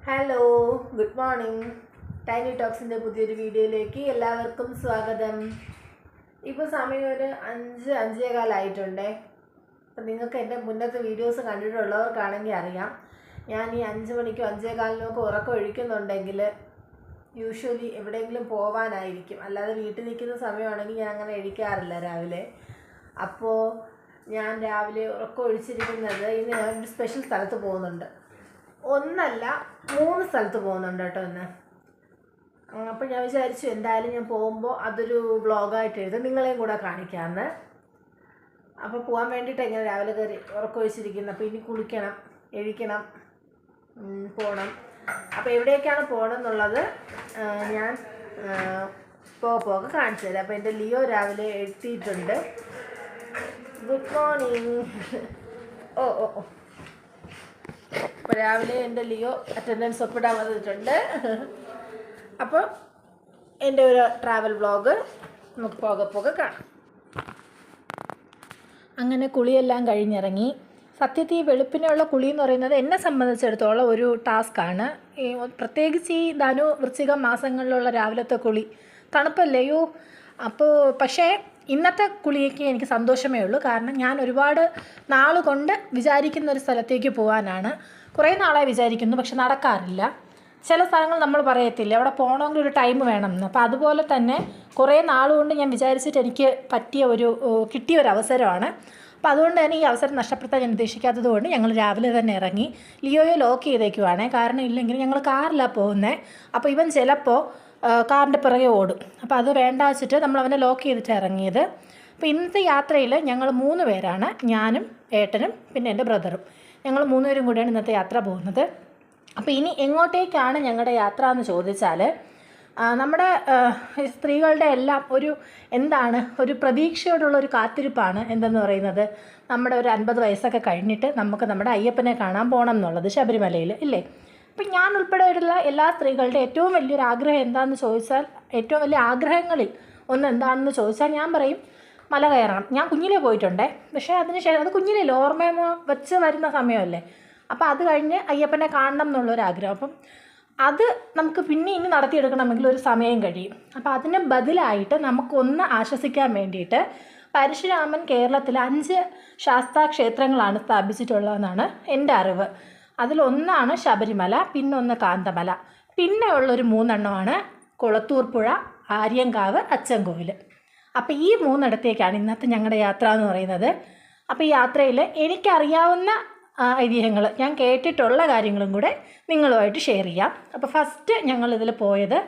Hello, good morning. Tiny ടോക്സിൻ്റെ പുതിയൊരു വീഡിയോയിലേക്ക് എല്ലാവർക്കും സ്വാഗതം. ഇപ്പോൾ സമയം ഒരു 5-5:15 അപ്പം നിങ്ങൾക്ക് എൻ്റെ മുന്നത്തെ വീഡിയോസ് കണ്ടിട്ടുള്ളവർക്കാണെങ്കിൽ അറിയാം, ഞാൻ ഈ 5 മണിക്കോ 5:15 ഉറക്കം ഒഴിക്കുന്നുണ്ടെങ്കിൽ യൂഷ്വലി എവിടെയെങ്കിലും പോവാനായിരിക്കും. അല്ലാതെ വീട്ടിൽ നിൽക്കുന്ന സമയമാണെങ്കിൽ ഞാൻ അങ്ങനെ എഴുതിക്കാറില്ല രാവിലെ. അപ്പോൾ ഞാൻ രാവിലെ ഉറക്കം ഒഴിച്ചിരിക്കുന്നത് ഇന്ന് ഞാനൊരു സ്പെഷ്യൽ സ്ഥലത്ത് പോകുന്നുണ്ട്. ഒന്നല്ല 3 സ്ഥലത്ത് പോകുന്നുണ്ട് കേട്ടോ ഇന്ന്. അപ്പോൾ ഞാൻ വിചാരിച്ചു എന്തായാലും ഞാൻ പോകുമ്പോൾ അതൊരു വ്ളോഗായിട്ട് എഴുതും, നിങ്ങളെയും കൂടെ കാണിക്കാമെന്ന്. അപ്പോൾ പോകാൻ വേണ്ടിയിട്ട് എങ്ങനെ രാവിലെ കയറി ഉറക്കമൊഴിച്ചിരിക്കുന്നത്. അപ്പോൾ ഇനി കുളിക്കണം, എഴുതിക്കണം, പോകണം. അപ്പോൾ എവിടേക്കാണ് പോകണമെന്നുള്ളത് ഞാൻ പോകെ കാണിച്ചു തരാം. അപ്പോൾ എൻ്റെ ലിയോ രാവിലെ എത്തിയിട്ടുണ്ട്. Good morning. ഓ ഓ ഓ അപ്പോൾ രാവിലെ എൻ്റെ ലിയോ അറ്റൻഡൻസ് ഒപ്പിടാൻ വന്നിട്ടുണ്ട്. അപ്പോൾ എൻ്റെ ഒരു ട്രാവൽ വ്ളോഗ് നമുക്ക് പോകെ കാണാം. അങ്ങനെ കുളിയെല്ലാം കഴിഞ്ഞിറങ്ങി. സത്യത്തിൽ ഈ വെളുപ്പിനുള്ള കുളി എന്ന് പറയുന്നത് എന്നെ സംബന്ധിച്ചിടത്തോളം ഒരു ടാസ്ക്കാണ്. പ്രത്യേകിച്ച് ഈ ധനു വൃശ്ചികം മാസങ്ങളിലുള്ള രാവിലത്തെ കുളി തണുപ്പല്ലയോ. അപ്പോൾ പക്ഷേ ഇന്നത്തെ കുളിയൊക്കെ എനിക്ക് സന്തോഷമേ ഉള്ളൂ. കാരണം ഞാൻ ഒരുപാട് നാളുകൊണ്ട് വിചാരിക്കുന്ന ഒരു സ്ഥലത്തേക്ക് പോകാനാണ്. കുറേ നാളായി വിചാരിക്കുന്നു, പക്ഷെ നടക്കാറില്ല. ചില സ്ഥലങ്ങൾ നമ്മൾ പറയത്തില്ല അവിടെ പോകണമെങ്കിൽ ഒരു ടൈം വേണമെന്ന്. അപ്പോൾ അതുപോലെ തന്നെ കുറേ നാളുകൊണ്ട് ഞാൻ വിചാരിച്ചിട്ട് എനിക്ക് കിട്ടിയ ഒരു അവസരമാണ്. അപ്പോൾ അതുകൊണ്ട് തന്നെ ഈ അവസരം നഷ്ടപ്പെടുത്താൻ ഞാൻ ഉദ്ദേശിക്കാത്തത് കൊണ്ട് ഞങ്ങൾ രാവിലെ തന്നെ ഇറങ്ങി. ലിയോയെ ലോക്ക് ചെയ്തേക്കുവാണ്. കാരണം ഇല്ലെങ്കിൽ ഞങ്ങൾ കാറിലാണ് പോകുന്നത്. അപ്പോൾ ഇവൻ ചിലപ്പോൾ കാറിൻ്റെ പിറകെ ഓടും. അപ്പോൾ അത് വേണ്ട വെച്ചിട്ട് നമ്മൾ അവനെ ലോക്ക് ചെയ്തിട്ട് ഇറങ്ങിയത്. അപ്പോൾ ഇന്നത്തെ യാത്രയിൽ ഞങ്ങൾ 3 പേരാണ്, ഞാനും ഏട്ടനും പിന്നെ എൻ്റെ ബ്രദറും. ഞങ്ങൾ 3 പേരും കൂടിയാണ് ഇന്നത്തെ യാത്ര പോകുന്നത്. അപ്പോൾ ഇനി എങ്ങോട്ടേക്കാണ് ഞങ്ങളുടെ യാത്ര എന്ന് ചോദിച്ചാൽ, നമ്മുടെ സ്ത്രീകളുടെ എല്ലാം ഒരു പ്രതീക്ഷയോടുള്ളൊരു കാത്തിരിപ്പാണ് എന്തെന്ന് പറയുന്നത്. നമ്മുടെ ഒരു 50 വയസ്സൊക്കെ കഴിഞ്ഞിട്ട് നമുക്ക് നമ്മുടെ അയ്യപ്പനെ കാണാൻ പോകണം എന്നുള്ളത് ശബരിമലയിൽ ഇല്ലേ. അപ്പം ഞാൻ ഉൾപ്പെടെയുള്ള എല്ലാ സ്ത്രീകളുടെ ഏറ്റവും വലിയൊരു ആഗ്രഹം എന്താണെന്ന് ചോദിച്ചാൽ, ഏറ്റവും വലിയ ആഗ്രഹങ്ങളിൽ ഒന്ന് എന്താണെന്ന് ചോദിച്ചാൽ ഞാൻ പറയും മല കയറണം. ഞാൻ കുഞ്ഞിലേ പോയിട്ടുണ്ടേ, പക്ഷേ അതിനുശേഷം അത് കുഞ്ഞിലേ ഓർമ്മയെന്ന് വെച്ച് വരുന്ന സമയമല്ലേ. അപ്പോൾ അത് കഴിഞ്ഞ് അയ്യപ്പനെ കാണണം എന്നുള്ളൊരാഗ്രഹം. അപ്പം അത് നമുക്ക് ഇനി നടത്തിയെടുക്കണമെങ്കിൽ ഒരു സമയം കഴിയും. അപ്പോൾ അതിന് ബദലായിട്ട് നമുക്കൊന്ന് ആശ്വസിക്കാൻ വേണ്ടിയിട്ട് പരശുരാമൻ കേരളത്തിൽ 5 ശാസ്താ ക്ഷേത്രങ്ങളാണ് സ്ഥാപിച്ചിട്ടുള്ളതെന്നാണ് എൻ്റെ അറിവ്. അതിലൊന്നാണ് ശബരിമല, പിന്നൊന്ന് കാന്തമല, പിന്നെ ഉള്ളൊരു 3 എണ്ണമാണ് കുളത്തൂർ പുഴ, ആര്യങ്കാവ്, അച്ചൻകോവിൽ. അപ്പോൾ ഈ 3 ഇടത്തേക്കാണ് ഇന്നത്തെ ഞങ്ങളുടെ യാത്ര എന്ന് പറയുന്നത്. അപ്പോൾ ഈ യാത്രയിൽ എനിക്കറിയാവുന്ന ഐതിഹ്യങ്ങൾ, ഞാൻ കേട്ടിട്ടുള്ള കാര്യങ്ങളും കൂടെ നിങ്ങളുമായിട്ട് ഷെയർ ചെയ്യാം. അപ്പോൾ ഫസ്റ്റ് ഞങ്ങളിതിൽ പോയത്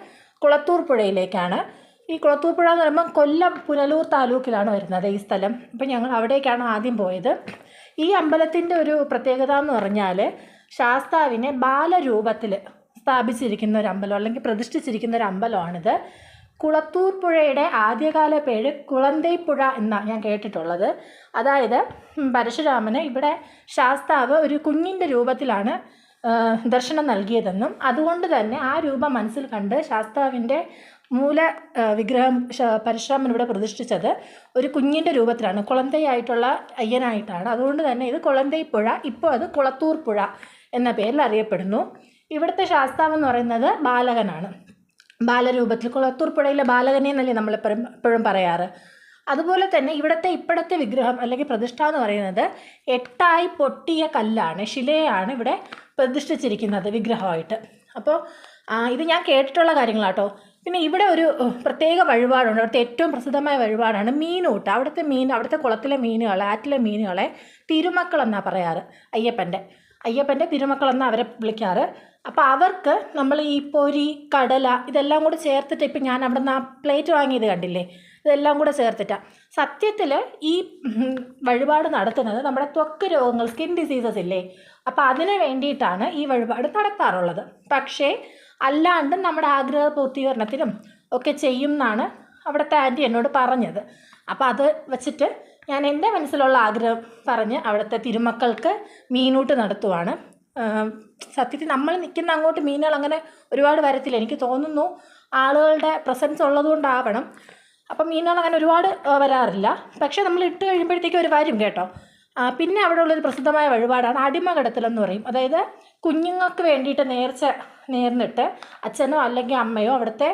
കുളത്തൂർ പുഴയിലേക്കാണ്. ഈ കുളത്തൂർ പുഴ എന്ന് പറയുമ്പോൾ കൊല്ലം പുനലൂർ താലൂക്കിലാണ് വരുന്നത് ഈ സ്ഥലം. അപ്പോൾ ഞങ്ങൾ അവിടേക്കാണ് ആദ്യം പോയത്. ഈ അമ്പലത്തിൻ്റെ ഒരു പ്രത്യേകത എന്ന് പറഞ്ഞാൽ ശാസ്താവിനെ ബാലരൂപത്തിൽ സ്ഥാപിച്ചിരിക്കുന്ന ഒരു അമ്പലം, അല്ലെങ്കിൽ പ്രതിഷ്ഠിച്ചിരിക്കുന്ന ഒരു അമ്പലമാണിത്. കുളത്തൂർ പുഴയുടെ ആദ്യകാല പേര് കുളന്തൈപ്പുഴ എന്നാണ് ഞാൻ കേട്ടിട്ടുള്ളത്. അതായത് പരശുരാമന് ഇവിടെ ശാസ്താവ് ഒരു കുഞ്ഞിൻ്റെ രൂപത്തിലാണ് ദർശനം നൽകിയതെന്നും അതുകൊണ്ട് തന്നെ ആ രൂപം മനസ്സിൽ കണ്ട് ശാസ്താവിൻ്റെ മൂല വിഗ്രഹം പരശുരാമൻ ഇവിടെ പ്രതിഷ്ഠിച്ചത് ഒരു കുഞ്ഞിൻ്റെ രൂപത്തിലാണ്, കുളന്തയായിട്ടുള്ള അയ്യനായിട്ടാണ്. അതുകൊണ്ട് തന്നെ ഇത് കുളന്തൈപ്പുഴ, ഇപ്പോൾ അത് കുളത്തൂർ പുഴ എന്ന പേരിൽ അറിയപ്പെടുന്നു. ഇവിടുത്തെ ശാസ്താവ് എന്ന് പറയുന്നത് ബാലകനാണ്, ബാലരൂപത്തിൽ. കുളത്തൂർ പുഴയിലെ ബാലകനെ എന്നല്ലേ നമ്മളെപ്പോഴും പറയാറ്. അതുപോലെ തന്നെ ഇപ്പോഴത്തെ വിഗ്രഹം അല്ലെങ്കിൽ പ്രതിഷ്ഠ എന്ന് പറയുന്നത് 8 പൊട്ടിയ കല്ലാണ്, ശിലയാണ് ഇവിടെ പ്രതിഷ്ഠിച്ചിരിക്കുന്നത് വിഗ്രഹമായിട്ട്. അപ്പോൾ ഇത് ഞാൻ കേട്ടിട്ടുള്ള കാര്യങ്ങളാട്ടോ. പിന്നെ ഇവിടെ ഒരു പ്രത്യേക വഴിപാടുണ്ട്. അവിടുത്തെ ഏറ്റവും പ്രസിദ്ധമായ വഴിപാടാണ് മീനൂട്ട്. അവിടുത്തെ കുളത്തിലെ മീനുകളെ, ആറ്റിലെ മീനുകളെ തിരുമക്കൾ എന്നാണ് പറയാറ്. അയ്യപ്പൻ്റെ തിരുമക്കൾ എന്നാണ് അവരെ വിളിക്കാറ്. അപ്പോൾ അവർക്ക് നമ്മൾ ഈ പൊരി, കടല ഇതെല്ലാം കൂടെ ചേർത്തിട്ട്, ഇപ്പം ഞാൻ അവിടെ നിന്ന് ആ പ്ലേറ്റ് വാങ്ങിയത് കണ്ടില്ലേ, ഇതെല്ലാം കൂടെ ചേർത്തിട്ടാണ് സത്യത്തിൽ ഈ വഴിപാട് നടത്തുന്നത്. നമ്മുടെ ത്വക്ക് രോഗങ്ങൾ, സ്കിൻ ഡിസീസസ് ഇല്ലേ, അപ്പോൾ അതിന് വേണ്ടിയിട്ടാണ് ഈ വഴിപാട് നടത്താറുള്ളത്. പക്ഷേ അല്ലാണ്ട് നമ്മുടെ ആഗ്രഹ പൂർത്തീകരണത്തിനും ഒക്കെ ചെയ്യും എന്നാണ് അവിടുത്തെ ആൻറ്റി എന്നോട് പറഞ്ഞത്. അപ്പോൾ അത് വച്ചിട്ട് ഞാൻ എൻ്റെ മനസ്സിലുള്ള ആഗ്രഹം പറഞ്ഞ് അവിടുത്തെ തിരുമക്കൾക്ക് മീനൂട്ട് നടത്തുവാണ്. സത്യത്തിൽ നമ്മൾ നിൽക്കുന്ന അങ്ങോട്ട് മീനുകൾ അങ്ങനെ ഒരുപാട് വരത്തില്ല, എനിക്ക് തോന്നുന്നു ആളുകളുടെ പ്രസൻസ് ഉള്ളതുകൊണ്ടാവണം. അപ്പം മീനുകൾ അങ്ങനെ ഒരുപാട് വരാറില്ല. പക്ഷേ നമ്മൾ ഇട്ട് കഴിയുമ്പോഴത്തേക്കും അവർ വരും കേട്ടോ. പിന്നെ അവിടെ ഉള്ളൊരു പ്രസിദ്ധമായ വഴിപാടാണ് അടിമകടത്തലെന്ന് പറയും. അതായത് കുഞ്ഞുങ്ങൾക്ക് വേണ്ടിയിട്ട് നേർന്നിട്ട് അച്ഛനോ അല്ലെങ്കിൽ അമ്മയോ അവിടുത്തെ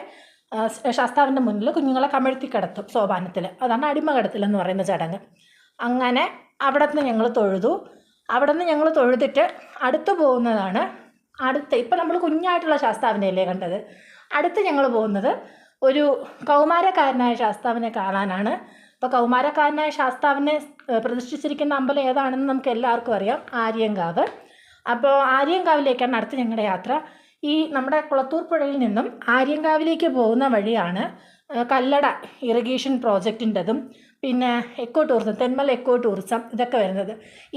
ശാസ്താവിൻ്റെ മുന്നിൽ കുഞ്ഞുങ്ങളെ കമഴ്ത്തി കിടത്തും സോപാനത്തിൽ. അതാണ് അടിമകടത്തലെന്ന് പറയുന്ന ചടങ്ങ്. അങ്ങനെ അവിടെ നിന്ന് ഞങ്ങൾ തൊഴുതു. അവിടെ നിന്ന് ഞങ്ങൾ തൊഴുതിട്ട് അടുത്ത് പോകുന്നതാണ് ഇപ്പം നമ്മൾ കുഞ്ഞായിട്ടുള്ള ശാസ്താവിനെയല്ലേ കണ്ടത്. അടുത്ത് ഞങ്ങൾ പോകുന്നത് ഒരു കൗമാരക്കാരനായ ശാസ്താവിനെ കാണാനാണ്. അപ്പോൾ കൗമാരക്കാരനായ ശാസ്താവിനെ പ്രതിഷ്ഠിച്ചിരിക്കുന്ന അമ്പലം ഏതാണെന്ന് നമുക്ക് എല്ലാവർക്കും അറിയാം, ആര്യങ്കാവ്. അപ്പോൾ ആര്യങ്കാവിലേക്കാണ് അടുത്ത് ഞങ്ങളുടെ യാത്ര. ഈ നമ്മുടെ കുളത്തൂർ പുഴയിൽ നിന്നും ആര്യങ്കാവിലേക്ക് പോകുന്ന വഴിയാണ് കല്ലട ഇറിഗേഷൻ പ്രോജക്റ്റിൻ്റെതും പിന്നെ eco tourism, Thenmala eco tourism ഇതൊക്കെ വരുന്നത്.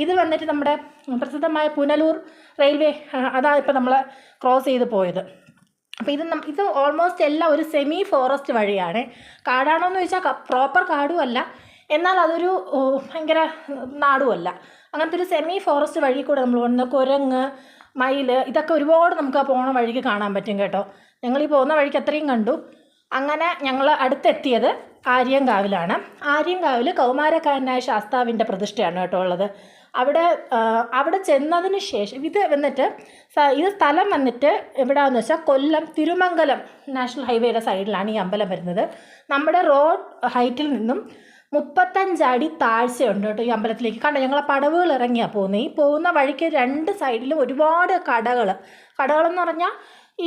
ഇത് വന്നിട്ട് നമ്മുടെ പ്രസിദ്ധമായ പുനലൂർ റെയിൽവേ അതാണ് ഇപ്പോൾ നമ്മൾ ക്രോസ് ചെയ്ത് പോയത്. അപ്പോൾ ഇത് ഓൾമോസ്റ്റ് എല്ലാം ഒരു സെമി ഫോറസ്റ്റ് വഴിയാണ്. കാടാണോ എന്ന് ചോദിച്ചാൽ പ്രോപ്പർ കാടും അല്ല, എന്നാൽ അതൊരു ഭയങ്കര നാടുമല്ല. അങ്ങനത്തെ ഒരു സെമി ഫോറസ്റ്റ് വഴി കൂടെ നമ്മൾ വന്ന് കുരങ്ങ്, മയിൽ ഇതൊക്കെ ഒരുപാട് നമുക്ക് ആ പോകുന്ന വഴിക്ക് കാണാൻ പറ്റും കേട്ടോ. ഞങ്ങൾ ഈ പോകുന്ന വഴിക്ക് അത്രയും കണ്ടു. അങ്ങനെ ഞങ്ങൾ അടുത്തെത്തിയത് ആര്യങ്കാവിലാണ്. ആര്യങ്കാവിൽ കൗമാരക്കാരനായ ശാസ്താവിൻ്റെ പ്രതിഷ്ഠയാണ് കേട്ടോ ഉള്ളത്. അവിടെ ചെന്നതിന് ശേഷം ഇത് സ്ഥലം വന്നിട്ട് എവിടെയാണെന്ന് വെച്ചാൽ കൊല്ലം തിരുമംഗലം നാഷണൽ ഹൈവേയുടെ സൈഡിലാണ് ഈ അമ്പലം വരുന്നത്. നമ്മുടെ റോഡ് ഹൈറ്റിൽ നിന്നും 35 അടി താഴ്ചയുണ്ട് കേട്ടോ ഈ അമ്പലത്തിലേക്ക്. കണ്ടോ, ഞങ്ങൾ പടവുകൾ ഇറങ്ങിയാണ് പോകുന്നത്. ഈ പോകുന്ന വഴിക്ക് 2 സൈഡിലും ഒരുപാട് കടകളെന്ന് പറഞ്ഞാൽ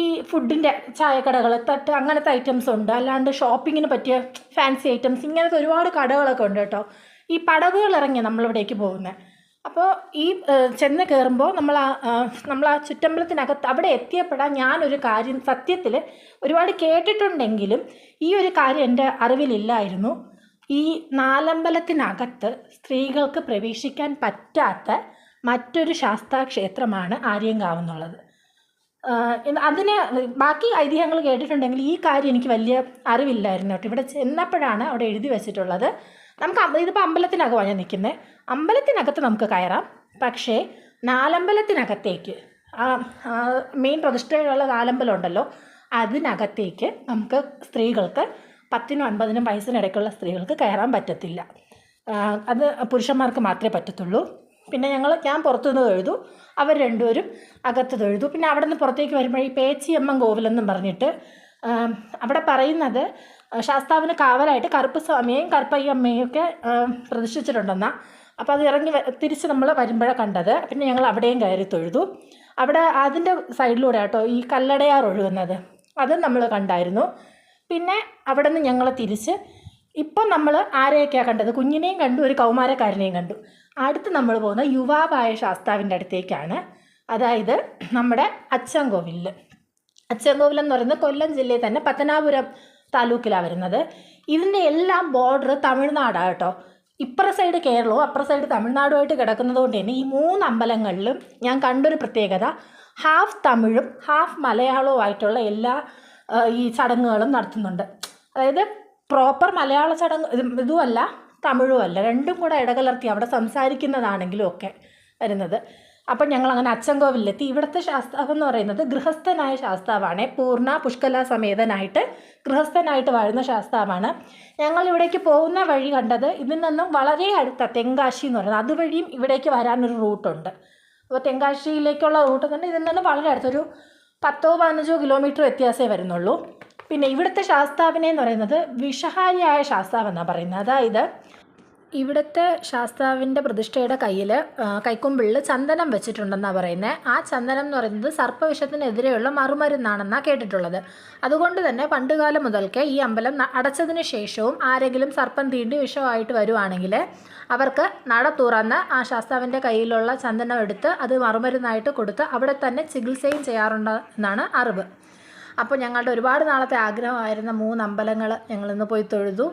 ഈ ഫുഡിൻ്റെ ചായക്കടകൾ, തട്ട് അങ്ങനത്തെ ഐറ്റംസ് ഉണ്ട്. അല്ലാണ്ട് ഷോപ്പിങ്ങിന് പറ്റിയ ഫാൻസി ഐറ്റംസ് ഇങ്ങനത്തെ ഒരുപാട് കടകളൊക്കെ ഉണ്ട് കേട്ടോ. ഈ പടവുകൾ ഇറങ്ങി നമ്മളിവിടേക്ക് പോകുന്നത്. അപ്പോൾ ഈ ചെന്ന് കയറുമ്പോൾ നമ്മൾ ആ ചുറ്റമ്പലത്തിനകത്ത് അവിടെ എത്തിയപ്പോഴാണ് ഞാനൊരു കാര്യം സത്യത്തിൽ ഒരുപാട് കേട്ടിട്ടുണ്ടെങ്കിലും ഈ ഒരു കാര്യം എൻ്റെ അറിവിലില്ലായിരുന്നു. ഈ നാലമ്പലത്തിനകത്ത് സ്ത്രീകൾക്ക് പ്രവേശിക്കാൻ പറ്റാത്ത മറ്റൊരു ശാസ്താക്ഷേത്രമാണ് ആര്യങ്കാവ് എന്നുള്ളത്. അതിന് ബാക്കി ഐതിഹ്യങ്ങൾ കേട്ടിട്ടുണ്ടെങ്കിൽ ഈ കാര്യം എനിക്ക് വലിയ അറിവില്ലായിരുന്നു കേട്ടോ. ഇവിടെ ചെന്നപ്പോഴാണ് അവിടെ എഴുതി വെച്ചിട്ടുള്ളത്. ഇതിപ്പോൾ അമ്പലത്തിനകമാണ് ഞാൻ നിൽക്കുന്നത്. അമ്പലത്തിനകത്ത് നമുക്ക് കയറാം, പക്ഷേ നാലമ്പലത്തിനകത്തേക്ക് മെയിൻ പ്രതിഷ്ഠയുള്ള നാലമ്പലം ഉണ്ടല്ലോ, അതിനകത്തേക്ക് നമുക്ക് സ്ത്രീകൾക്ക് 10നും 50നും വയസ്സിനിടയ്ക്കുള്ള സ്ത്രീകൾക്ക് കയറാൻ പറ്റത്തില്ല. അത് പുരുഷന്മാർക്ക് മാത്രമേ പറ്റത്തുള്ളൂ. പിന്നെ ഞാൻ പുറത്തുനിന്ന് തൊഴുതു, അവർ രണ്ടുപേരും അകത്ത് തൊഴുതു. പിന്നെ അവിടെ നിന്ന് പുറത്തേക്ക് വരുമ്പോൾ ഈ പേച്ചിയമ്മൻ കോവിലെന്നും പറഞ്ഞിട്ട് അവിടെ പറയുന്നത് ശാസ്താവിന് കാവലായിട്ട് കറുപ്പ് സ്വാമിയെയും കറുപ്പയ്യമ്മയും ഒക്കെ പ്രതിഷ്ഠിച്ചിട്ടുണ്ടെന്നാണ്. അപ്പോൾ അത് ഇറങ്ങി തിരിച്ച് നമ്മൾ വരുമ്പോഴാണ് കണ്ടത്. പിന്നെ ഞങ്ങൾ അവിടെയും കയറി തൊഴുതു. അവിടെ അതിൻ്റെ സൈഡിലൂടെ കേട്ടോ ഈ കല്ലടയാർ ഒഴുകുന്നത്, അതും നമ്മൾ കണ്ടായിരുന്നു. പിന്നെ അവിടെ നിന്ന് ഞങ്ങൾ തിരിച്ച് ഇപ്പം നമ്മൾ ആരെയൊക്കെയാണ് കണ്ടത്? കുഞ്ഞിനെയും കണ്ടു, ഒരു കൗമാരക്കാരനെയും കണ്ടു. അടുത്ത് നമ്മൾ പോകുന്ന യുവാവായ ശാസ്താവിൻ്റെ അടുത്തേക്കാണ്. അതായത് നമ്മുടെ അച്ചൻകോവിലെന്ന് പറയുന്നത് കൊല്ലം ജില്ലയിൽ തന്നെ പത്തനാപുരം താലൂക്കിലാണ് വരുന്നത്. ഇതിൻ്റെ എല്ലാം ബോർഡർ തമിഴ്നാടാണ് കേട്ടോ. ഇപ്പുറ സൈഡ് കേരളവും അപ്പുറ സൈഡ് തമിഴ്നാടുമായിട്ട് കിടക്കുന്നത് കൊണ്ട് തന്നെ ഈ 3 അമ്പലങ്ങളിലും ഞാൻ കണ്ടൊരു പ്രത്യേകത, ഹാഫ് തമിഴും ഹാഫ് മലയാളവും ആയിട്ടുള്ള എല്ലാ ഈ ചടങ്ങുകളും നടത്തുന്നുണ്ട്. അതായത് പ്രോപ്പർ മലയാള ചടങ്ങ് ഇതുമല്ല തമിഴുമല്ല, രണ്ടും കൂടെ ഇടകലർത്തി അവിടെ സംസാരിക്കുന്നതാണെങ്കിലും ഒക്കെ വരുന്നത്. അപ്പം ഞങ്ങളങ്ങനെ അച്ചൻകോവിലെത്തി. ഇവിടുത്തെ ശാസ്താവ് എന്ന് പറയുന്നത് ഗൃഹസ്ഥനായ ശാസ്താവാണ്. പൂർണ്ണ പുഷ്കല സമേതനായിട്ട് ഗൃഹസ്ഥനായിട്ട് വാഴുന്ന ശാസ്താവാണ്. ഞങ്ങൾ ഇവിടേക്ക് പോകുന്ന വഴി കണ്ടത് ഇതിൽ നിന്നും വളരെ അടുത്ത തെങ്കാശി എന്ന് പറയുന്നത്, അതുവഴിയും ഇവിടേക്ക് വരാനൊരു റൂട്ടുണ്ട്. അപ്പോൾ തെങ്കാശിയിലേക്കുള്ള റൂട്ട് തന്നെ ഇതിൽ നിന്ന് വളരെ അടുത്തൊരു 10-15 കിലോമീറ്റർ വ്യത്യാസമേ വരുന്നുള്ളൂ. പിന്നെ ഇവിടുത്തെ ശാസ്താവിനെ എന്ന് പറയുന്നത് വിഷഹാരിയായ ശാസ്താവെന്നാണ് പറയുന്നത്. അതായത് ഇവിടുത്തെ ശാസ്താവിൻ്റെ പ്രതിഷ്ഠയുടെ കൈക്കുമ്പിളിൽ ചന്ദനം വെച്ചിട്ടുണ്ടെന്നാണ് പറയുന്നത്. ആ ചന്ദനം എന്ന് പറയുന്നത് സർപ്പവിഷത്തിനെതിരെയുള്ള മറുമരുന്നാണെന്നാണ് കേട്ടിട്ടുള്ളത്. അതുകൊണ്ട് തന്നെ പണ്ടുകാലം മുതൽക്കേ ഈ അമ്പലം അടച്ചതിന് ശേഷവും ആരെങ്കിലും സർപ്പം തീണ്ടി വിഷമായിട്ട് വരുവാണെങ്കിൽ അവർക്ക് നട തുറന്ന് ആ ശാസ്താവിൻ്റെ കയ്യിലുള്ള ചന്ദനം എടുത്ത് അത് മറുമരുന്നായിട്ട് കൊടുത്ത് അവിടെ തന്നെ ചികിത്സയും ചെയ്യാറുണ്ട് എന്നാണ് അറിവ്. അപ്പോൾ ഞങ്ങളുടെ ഒരുപാട് നാളത്തെ ആഗ്രഹമായിരുന്ന 3 അമ്പലങ്ങൾ ഞങ്ങളിന്ന് പോയി തൊഴുതു.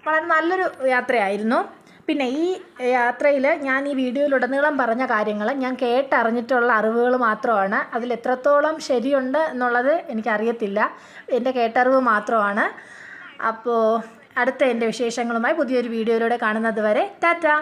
വളരെ നല്ലൊരു യാത്രയായിരുന്നു. പിന്നെ ഈ യാത്രയിൽ ഞാൻ ഈ വീഡിയോയിലുടനീളം പറഞ്ഞ കാര്യങ്ങൾ ഞാൻ കേട്ടറിഞ്ഞിട്ടുള്ള അറിവുകൾ മാത്രമാണ്. അതിൽ എത്രത്തോളം ശരിയുണ്ട് എന്നുള്ളത് എനിക്കറിയത്തില്ല, എൻ്റെ കേട്ടറിവ് മാത്രമാണ്. അപ്പോൾ അടുത്ത എൻ്റെ വിശേഷങ്ങളുമായി പുതിയൊരു വീഡിയോയിലൂടെ കാണുന്നത് വരെ ടാറ്റാ.